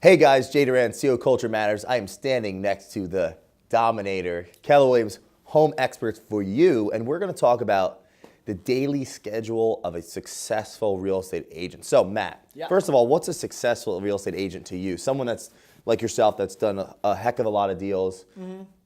Hey guys, Jay Doran, CEO Culture Matters. I am standing next to the Dominator, Keller Williams home experts for you, and we're going to talk about the daily schedule of a successful real estate agent. So Matt, first of all, what's a successful real estate agent to you? Someone that's like yourself that's done a heck of a lot of deals.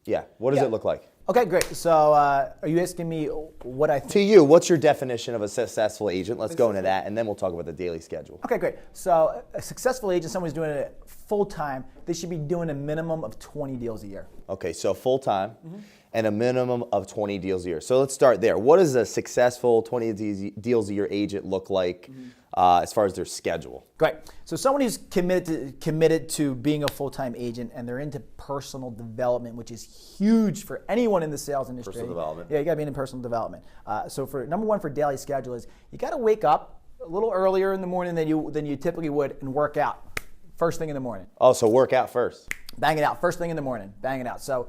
Yeah, what does it look like? Okay, great. So are you asking me what I think? To you, what's your definition of a successful agent? Let's go into that, and then we'll talk about the daily schedule. Okay, great. So a successful agent, someone who's doing it full-time, they should be doing a minimum of 20 deals a year. Okay, so full-time and a minimum of 20 deals a year. So let's start there. What does a successful 20 deals a year agent look like as far as their schedule? Great. So someone who's committed to being a full-time agent and they're into personal development, which is huge for anyone in the sales industry. Personal development. Yeah, you got to be in personal development. So for number one for daily schedule is you got to wake up a little earlier in the morning than you typically would and work out first thing in the morning. Oh, so work out first. Bang it out first thing in the morning. Bang it out. So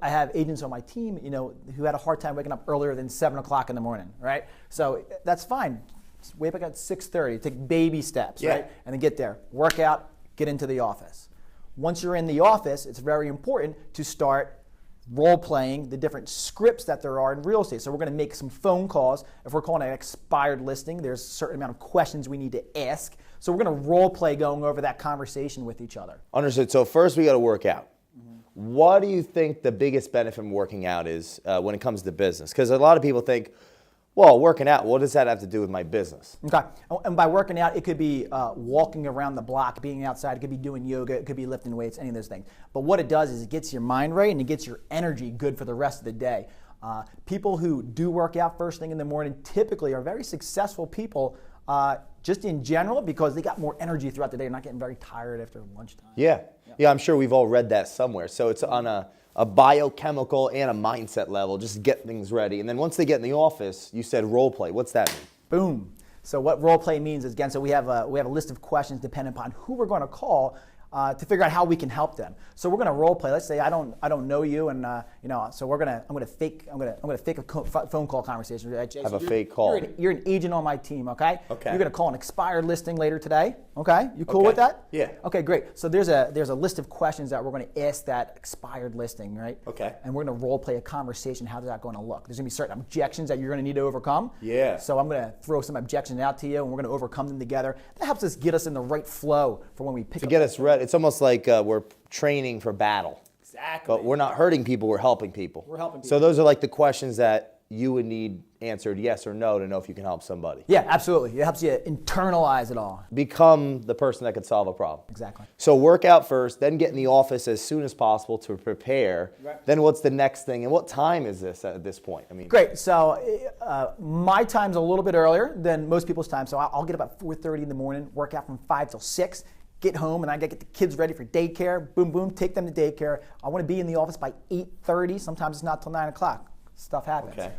I have agents on my team, who had a hard time waking up earlier than 7 o'clock in the morning, right? So that's fine. Just wake up at 6:30. Take baby steps, right? And then get there. Work out. Get into the office. Once you're in the office, it's very important to start role-playing the different scripts that there are in real estate. So we're going to make some phone calls. If we're calling an expired listing, there's a certain amount of questions we need to ask. So we're going to role-play going over that conversation with each other. Understood. So first we got to work out. What do you think the biggest benefit from working out is when it comes to business? Because a lot of people think, well, working out, what does that have to do with my business? Okay. And by working out, it could be walking around the block, being outside. It could be doing yoga. It could be lifting weights, any of those things. But what it does is it gets your mind right and it gets your energy good for the rest of the day. People who do work out first thing in the morning typically are very successful people just in general because they got more energy throughout the day. They're not getting very tired after lunchtime. Yeah, I'm sure we've all read that somewhere. So it's on a biochemical and a mindset level, just get things ready. And then once they get in the office, you said role play. What's that mean? Boom. So what role play means is, again, so we have a list of questions depending upon who we're going to call to figure out how we can help them. So we're going to role play. Let's say I don't know you, and so I'm going to fake a phone call conversation. Jason, have a fake call. You're an agent on my team, okay? Okay. You're going to call an expired listing later today, okay? You cool with that? Yeah. Okay, great. So there's a list of questions that we're going to ask that expired listing, right? Okay. And we're going to role play a conversation. How's that going to look? There's going to be certain objections that you're going to need to overcome. Yeah. So I'm going to throw some objections out to you, and we're going to overcome them together. That helps us get us in the right flow for when we pick up. To get us ready. It's almost like we're training for battle. Exactly. But we're not hurting people, we're helping people. We're helping people. So those are like the questions that you would need answered yes or no to know if you can help somebody. Yeah, absolutely. It helps you internalize it all. Become the person that could solve a problem. Exactly. So work out first, then get in the office as soon as possible to prepare. Right. Then what's the next thing? And what time is this at this point? I mean, great. So my time's a little bit earlier than most people's time. So I'll get about 4:30 in the morning, work out from 5 till 6. Get home and I gotta get the kids ready for daycare. Boom, boom, take them to daycare. I want to be in the office by 8:30. Sometimes it's not till 9 o'clock. Stuff happens. Okay.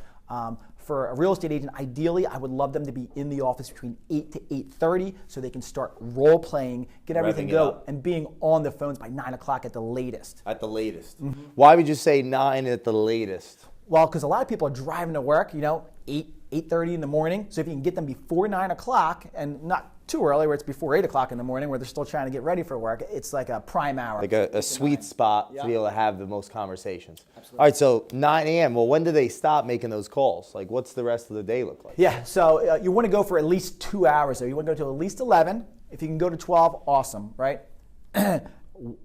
For a real estate agent, ideally, I would love them to be in the office between 8 to 8:30 so they can start role playing, get everything go, and being on the phones by 9 o'clock at the latest. At the latest. Why would you say 9 at the latest? Well, because a lot of people are driving to work, 8:30 in the morning. So if you can get them before 9 o'clock and not too early where it's before 8 o'clock in the morning where they're still trying to get ready for work, it's like a prime hour. Like a sweet spot to be able to have the most conversations. Absolutely. All right, so 9 a.m. Well, when do they stop making those calls? Like, what's the rest of the day look like? Yeah, so you want to go for at least 2 hours. So you want to go to at least 11. If you can go to 12, awesome, right?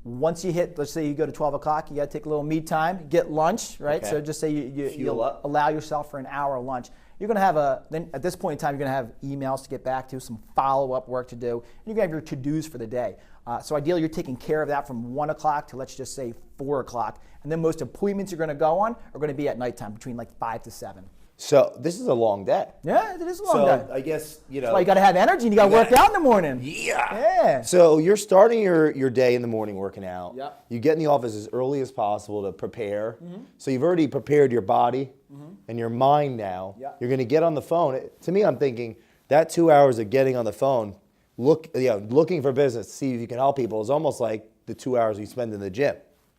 Once you hit, let's say you go to 12 o'clock, you got to take a little me time, get lunch, right? Okay. So just say you'll up. allow yourself for an hour lunch. You're going to have then at this point in time, you're going to have emails to get back to, some follow-up work to do, and you're going to have your to-dos for the day. So ideally, you're taking care of that from 1 o'clock to, let's just say, 4 o'clock. And then most appointments you're going to go on are going to be at nighttime, between like 5 to 7. So this is a long day. Yeah, it is a long day. So I guess, That's why you got to have energy and you got to work out in the morning. Yeah. So you're starting your day in the morning working out. Yep. You get in the office as early as possible to prepare. So you've already prepared your body and your mind now. Yep. You're going to get on the phone. To me, I'm thinking that 2 hours of getting on the phone, looking for business to see if you can help people is almost like the 2 hours you spend in the gym.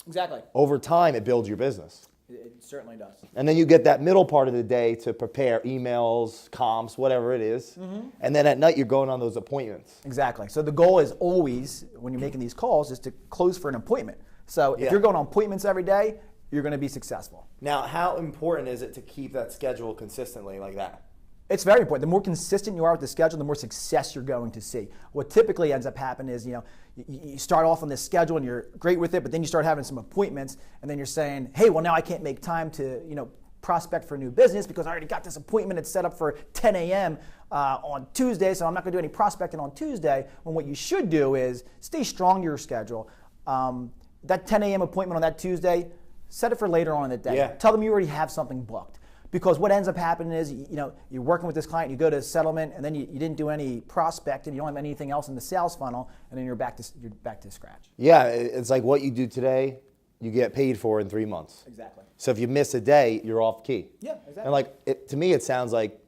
Exactly. Over time, it builds your business. It certainly does. And then you get that middle part of the day to prepare emails, comps, whatever it is. And then at night you're going on those appointments. Exactly. So the goal is always, when you're making these calls, is to close for an appointment. So if you're going on appointments every day, you're going to be successful. Now, how important is it to keep that schedule consistently like that? It's very important. The more consistent you are with the schedule, the more success you're going to see. What typically ends up happening is, you start off on this schedule and you're great with it, but then you start having some appointments, and then you're saying, hey, well, now I can't make time to, prospect for new business because I already got this appointment. It's set up for 10 a.m. On Tuesday, so I'm not going to do any prospecting on Tuesday. When what you should do is stay strong to your schedule. That 10 a.m. appointment on that Tuesday, set it for later on in the day. Yeah. Tell them you already have something booked. Because what ends up happening is, you're working with this client, you go to settlement, and then you didn't do any prospecting, you don't have anything else in the sales funnel, and then you're back to scratch. Yeah, it's like what you do today, you get paid for in 3 months. Exactly. So if you miss a day, you're off key. Yeah, exactly. And to me, it sounds like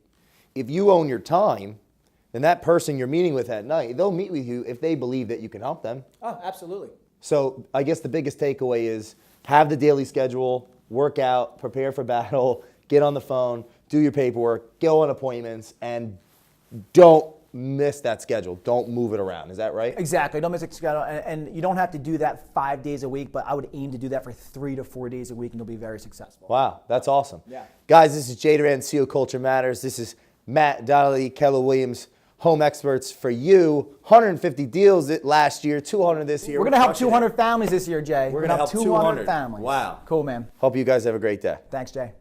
if you own your time, then that person you're meeting with at night, they'll meet with you if they believe that you can help them. Oh, absolutely. So I guess the biggest takeaway is have the daily schedule, work out, prepare for battle, get on the phone, do your paperwork, go on appointments, and don't miss that schedule. Don't move it around. Is that right? Exactly. Don't miss a schedule. And you don't have to do that 5 days a week, but I would aim to do that for 3 to 4 days a week, and you'll be very successful. Wow, that's awesome. Yeah. Guys, this is Jay Doran, CEO Culture Matters. This is Matt, Donnelly, Keller Williams, home experts for you. 150 deals last year, 200 this year. We're going to help 200 families this year, Jay. We're going to help 200 families. Wow. Cool, man. Hope you guys have a great day. Thanks, Jay.